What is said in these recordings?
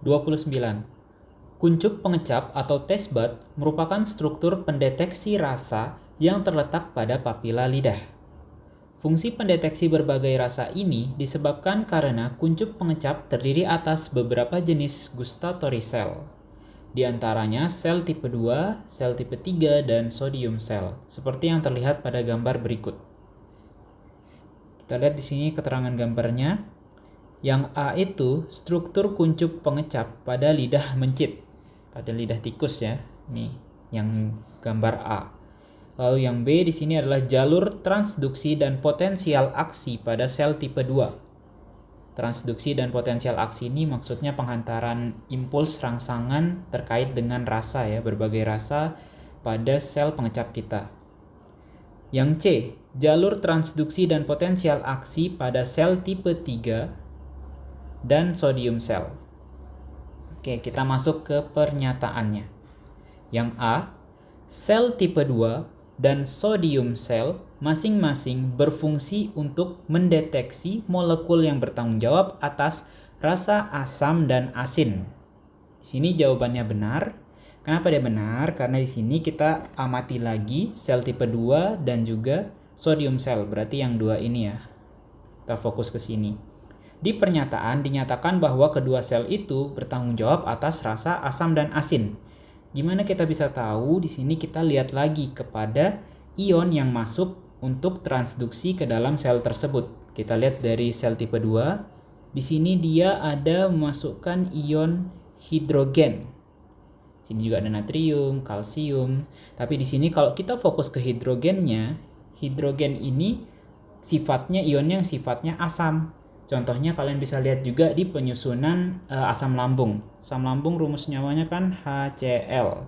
29. Kuncup pengecap atau taste bud merupakan struktur pendeteksi rasa yang terletak pada papila lidah. Fungsi pendeteksi berbagai rasa ini disebabkan karena kuncup pengecap terdiri atas beberapa jenis gustatory cell. Di antaranya sel tipe 2, sel tipe 3, dan sodium cell, seperti yang terlihat pada gambar berikut. Kita lihat di sini keterangan gambarnya. Yang A itu struktur kuncup pengecap pada lidah mencit, pada lidah tikus ya. Nih, yang gambar A. Lalu yang B di sini adalah jalur transduksi dan potensial aksi pada sel tipe 2. Transduksi dan potensial aksi ini maksudnya penghantaran impuls rangsangan terkait dengan rasa ya, berbagai rasa pada sel pengecap kita. Yang C, jalur transduksi dan potensial aksi pada sel tipe 3 dan sodium cell. Oke, kita masuk ke pernyataannya. Yang A, sel tipe 2 dan sodium cell masing-masing berfungsi untuk mendeteksi molekul yang bertanggung jawab atas rasa asam dan asin. Di sini jawabannya benar. Kenapa dia benar? Karena di sini kita amati lagi sel tipe 2 dan juga sodium cell, berarti yang dua ini ya. Kita fokus ke sini. Di pernyataan dinyatakan bahwa kedua sel itu bertanggung jawab atas rasa asam dan asin. Gimana kita bisa tahu? Di sini kita lihat lagi kepada ion yang masuk untuk transduksi ke dalam sel tersebut. Kita lihat dari sel tipe 2. Di sini dia ada memasukkan ion hidrogen. Sini juga ada natrium, kalsium. Tapi di sini kalau kita fokus ke hidrogennya, hidrogen ini sifatnya ionnya sifatnya asam. Contohnya kalian bisa lihat juga di penyusunan asam lambung. Asam lambung rumus nyawanya kan HCl.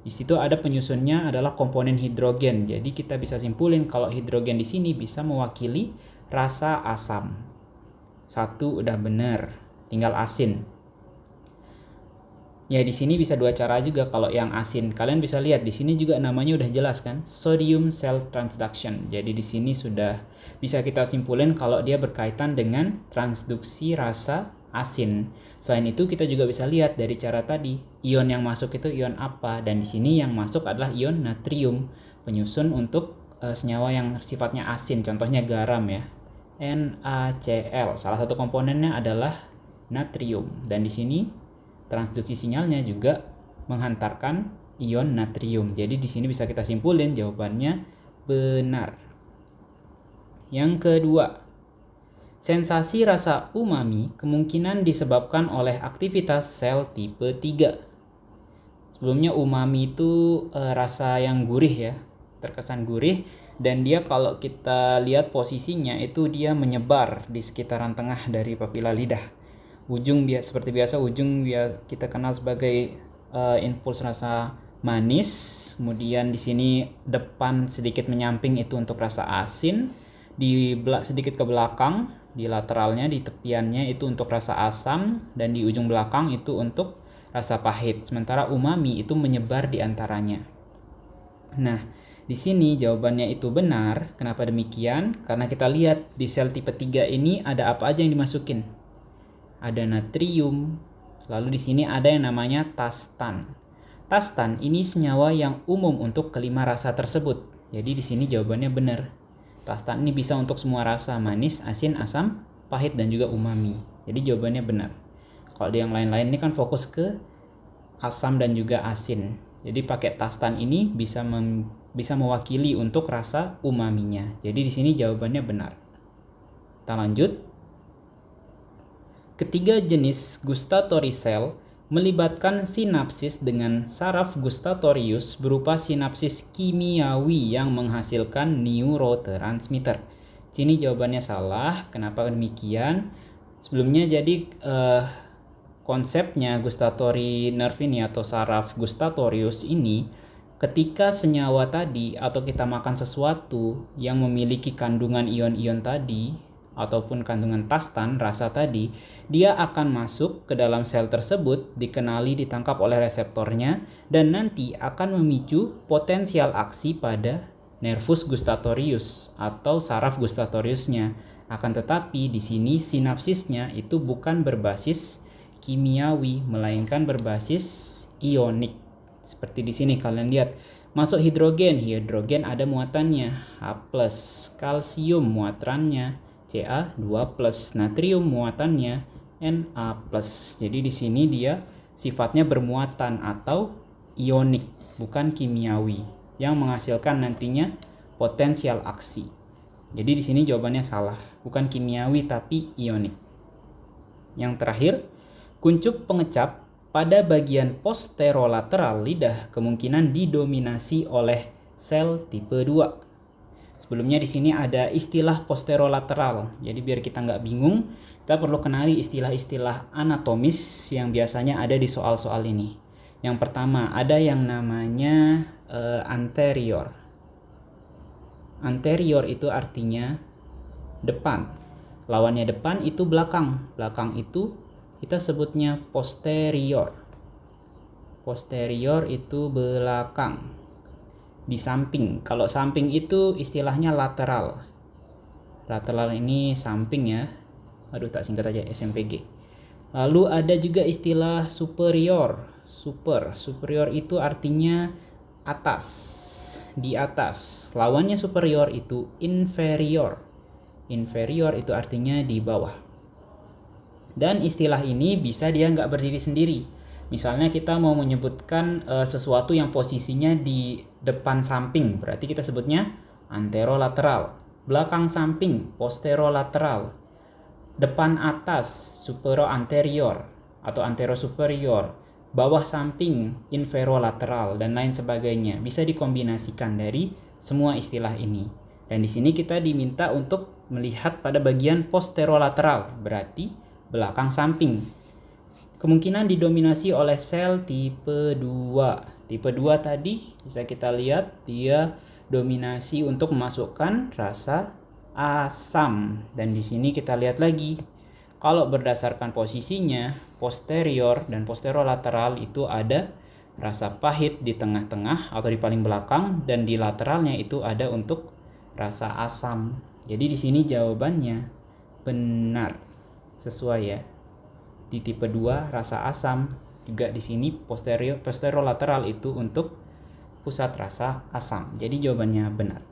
Di situ ada penyusunnya adalah komponen hidrogen. Jadi kita bisa simpulin kalau hidrogen di sini bisa mewakili rasa asam. Satu udah benar, tinggal asin. Ya di sini bisa dua cara juga kalau yang asin. Kalian bisa lihat di sini juga namanya udah jelas kan, sodium cell transduction. Jadi di sini sudah bisa kita simpulin kalau dia berkaitan dengan transduksi rasa asin. Selain itu kita juga bisa lihat dari cara tadi, ion yang masuk itu ion apa, dan di sini yang masuk adalah ion natrium, penyusun untuk senyawa yang sifatnya asin, contohnya garam ya. NaCl, salah satu komponennya adalah natrium, dan di sini transduksi sinyalnya juga menghantarkan ion natrium. Jadi di sini bisa kita simpulin jawabannya benar. Yang kedua, sensasi rasa umami kemungkinan disebabkan oleh aktivitas sel tipe 3. Sebelumnya umami itu rasa yang gurih ya, terkesan gurih, dan dia kalau kita lihat posisinya itu dia menyebar di sekitaran tengah dari papila lidah. Ujung seperti biasa kita kenal sebagai impuls rasa manis, kemudian di sini depan sedikit menyamping itu untuk rasa asin, di sedikit ke belakang di lateralnya di tepiannya itu untuk rasa asam, dan di ujung belakang itu untuk rasa pahit. Sementara umami itu menyebar di antaranya. Nah, di sini jawabannya itu benar. Kenapa demikian? Karena kita lihat di sel tipe 3 ini ada apa aja yang dimasukin? Ada natrium, lalu di sini ada yang namanya tastan. Tastan ini senyawa yang umum untuk kelima rasa tersebut. Jadi di sini jawabannya benar. Tastan ini bisa untuk semua rasa, manis, asin, asam, pahit, dan juga umami. Jadi jawabannya benar. Kalau di yang lain-lain ini kan fokus ke asam dan juga asin. Jadi pakai tastan ini bisa mewakili untuk rasa umaminya. Jadi di sini jawabannya benar. Kita lanjut. Ketiga jenis gustatory cell melibatkan sinapsis dengan saraf gustatorius berupa sinapsis kimiawi yang menghasilkan neurotransmitter. Sini jawabannya salah. Kenapa demikian? Sebelumnya jadi konsepnya gustatory nerve ini atau saraf gustatorius ini, ketika senyawa tadi atau kita makan sesuatu yang memiliki kandungan ion-ion tadi ataupun kandungan tastan, rasa tadi, dia akan masuk ke dalam sel tersebut, dikenali ditangkap oleh reseptornya, dan nanti akan memicu potensial aksi pada nervus gustatorius atau saraf gustatoriusnya. Akan tetapi di sini sinapsisnya itu bukan berbasis kimiawi, melainkan berbasis ionik. Seperti di sini kalian lihat, masuk hidrogen ada muatannya H+, kalsium muatannya Ca2+, natrium muatannya Na+. Jadi di sini dia sifatnya bermuatan atau ionik, bukan kimiawi, yang menghasilkan nantinya potensial aksi. Jadi di sini jawabannya salah, bukan kimiawi tapi ionik. Yang terakhir, kuncup pengecap pada bagian posterolateral lidah kemungkinan didominasi oleh sel tipe 2. Sebelumnya di sini ada istilah posterolateral. Jadi biar kita nggak bingung, kita perlu kenali istilah-istilah anatomis yang biasanya ada di soal-soal ini. Yang pertama ada yang namanya anterior. Anterior itu artinya depan. Lawannya depan itu belakang. Belakang itu kita sebutnya posterior. Posterior itu belakang. Di samping. Kalau samping itu istilahnya lateral. Lateral ini samping ya. Aduh, tak singkat aja, SMPG. Lalu ada juga istilah superior. Superior itu artinya atas. Di atas. Lawannya superior itu inferior. Inferior itu artinya di bawah. Dan istilah ini bisa dia nggak berdiri sendiri. Misalnya kita mau menyebutkan sesuatu yang posisinya di depan samping, berarti kita sebutnya anterolateral. Belakang samping, posterolateral. Depan atas, superoanterior atau anterosuperior. Bawah samping, inferolateral, dan lain sebagainya. Bisa dikombinasikan dari semua istilah ini. Dan di sini kita diminta untuk melihat pada bagian posterolateral, berarti belakang samping. Kemungkinan didominasi oleh sel tipe 2. Tipe 2 tadi bisa kita lihat dia dominasi untuk memasukkan rasa asam. Dan di sini kita lihat lagi. Kalau berdasarkan posisinya, posterior dan posterolateral itu ada rasa pahit di tengah-tengah atau di paling belakang, dan di lateralnya itu ada untuk rasa asam. Jadi di sini jawabannya benar. Sesuai ya. Di tipe 2 rasa asam, juga di sini posterolateral itu untuk pusat rasa asam. Jadi jawabannya benar.